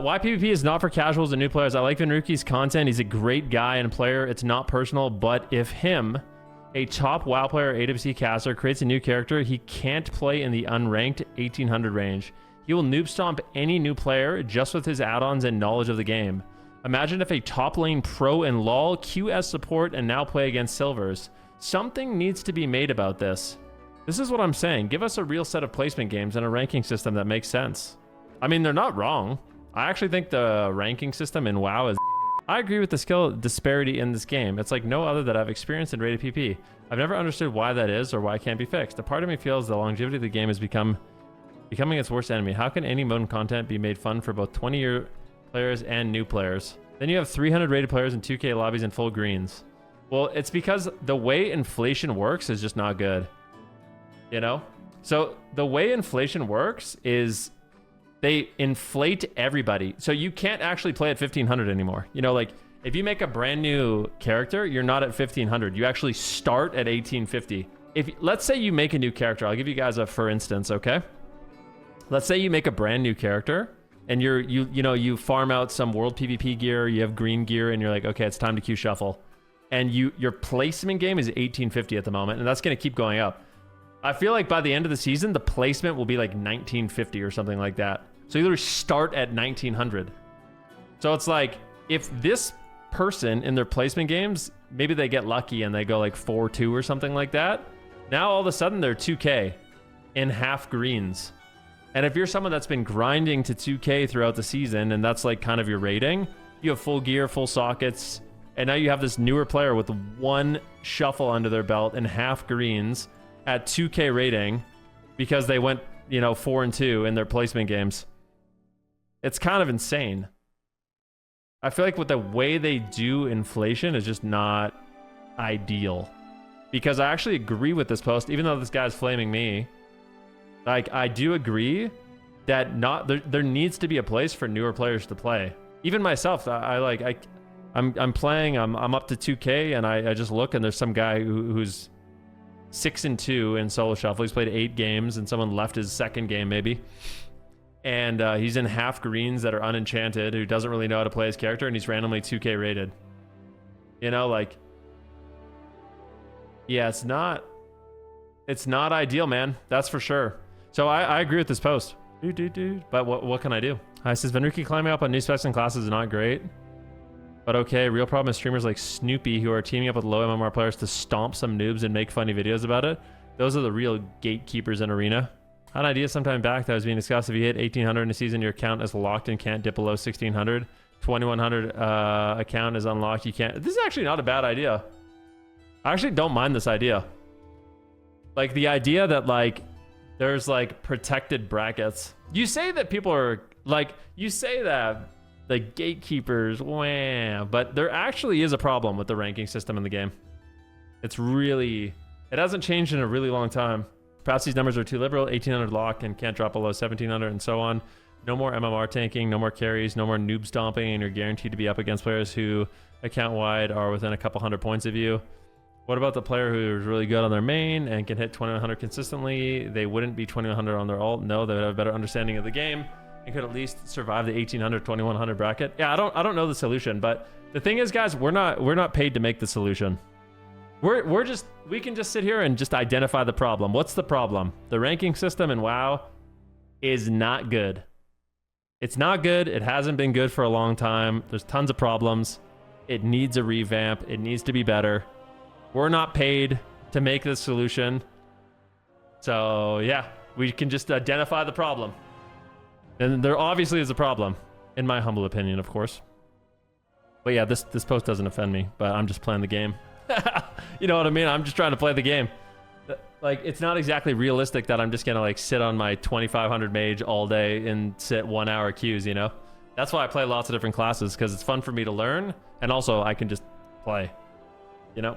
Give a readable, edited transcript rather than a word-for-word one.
Why PvP is not for casuals and new players. I like Venruki's content. He's a great guy and player. It's not personal, but if him, a top WoW player, AWC caster, creates a new character, he can't play in the unranked 1800 range. He will noob stomp any new player just with his add-ons and knowledge of the game. Imagine if a top lane pro in LoL, QS support, and now play against silvers. Something needs to be made about this. This is what I'm saying. Give us a real set of placement games and a ranking system that makes sense. I mean, they're not wrong. I actually think the ranking system in WoW is... I agree with the skill disparity in this game. It's like no other that I've experienced in rated PP. I've never understood why that is or why it can't be fixed. A part of me feels the longevity of the game is becoming its worst enemy. How can any mode content be made fun for both 20-year players and new players? Then you have 300 rated players in 2K lobbies and full greens. Well, it's because the way inflation works is just not good. You know? So the way inflation works is... they inflate everybody. So you can't actually play at 1500 anymore. You know, like if you make a brand new character, you're not at 1500. You actually start at 1850. If let's say you make a new character, I'll give you guys a for instance, okay? Let's say you make a brand new character and you farm out some world PvP gear, you have green gear and you're like, okay, it's time to queue shuffle. And your placement game is 1850 at the moment, and that's going to keep going up. I feel like by the end of the season, the placement will be like 1950 or something like that. So you literally start at 1900. So it's like, if this person in their placement games, maybe they get lucky and they go like 4-2 or something like that. Now all of a sudden they're 2K in half greens. And if you're someone that's been grinding to 2K throughout the season, and that's like kind of your rating, you have full gear, full sockets, and now you have this newer player with one shuffle under their belt and half greens at 2K rating because they went, 4-2 in their placement games. It's kind of insane. I feel like with the way they do inflation is just not ideal. Because I actually agree with this post, even though this guy's flaming me. Like, I do agree that there needs to be a place for newer players to play. Even myself, I'm playing, I'm up to 2K, and I just look and there's some guy who's 6-2 in solo shuffle. He's played 8 games and someone left his second game maybe. And he's in half greens that are unenchanted, who doesn't really know how to play his character, and he's randomly 2K rated. Yeah, it's not ideal, man. That's for sure. So I agree with this post. But what can I do? Hi, says Venruki climbing up on new specs and classes is not great. But okay, real problem is streamers like Snoopy who are teaming up with low MMR players to stomp some noobs and make funny videos about it. Those are the real gatekeepers in Arena. An idea sometime back that was being discussed: if you hit 1800 in a season, your account is locked and can't dip below 1600. 2100 account is unlocked. You can't. This is actually not a bad idea. I actually don't mind this idea. Like the idea that like there's like protected brackets. You say that people are like, you say that the gatekeepers, wah, but there actually is a problem with the ranking system in the game. It hasn't changed in a really long time. Perhaps these numbers are too liberal. 1800 locked and can't drop below 1700 and so on. No more MMR tanking, no more carries, no more noob stomping, and you're guaranteed to be up against players who account wide are within a couple hundred points of you. What about the player who's really good on their main and can hit 2100 consistently? They wouldn't be 2100 on their ult. No, they would have a better understanding of the game and could at least survive the 1800 2100 bracket. Yeah, I don't know the solution, but the thing is, guys, we're not paid to make the solution. We can just sit here and just identify the problem. What's the problem? The ranking system in WoW is not good. It's not good. It hasn't been good for a long time. There's tons of problems. It needs a revamp. It needs to be better. We're not paid to make this solution. So yeah, we can just identify the problem. And there obviously is a problem, in my humble opinion, of course. But yeah, this post doesn't offend me, but I'm just playing the game. You know what I mean? I'm just trying to play the game. Like, it's not exactly realistic that I'm just gonna like sit on my 2500 mage all day and sit 1 hour queues, you know? That's why I play lots of different classes, because it's fun for me to learn, and also I can just play, you know?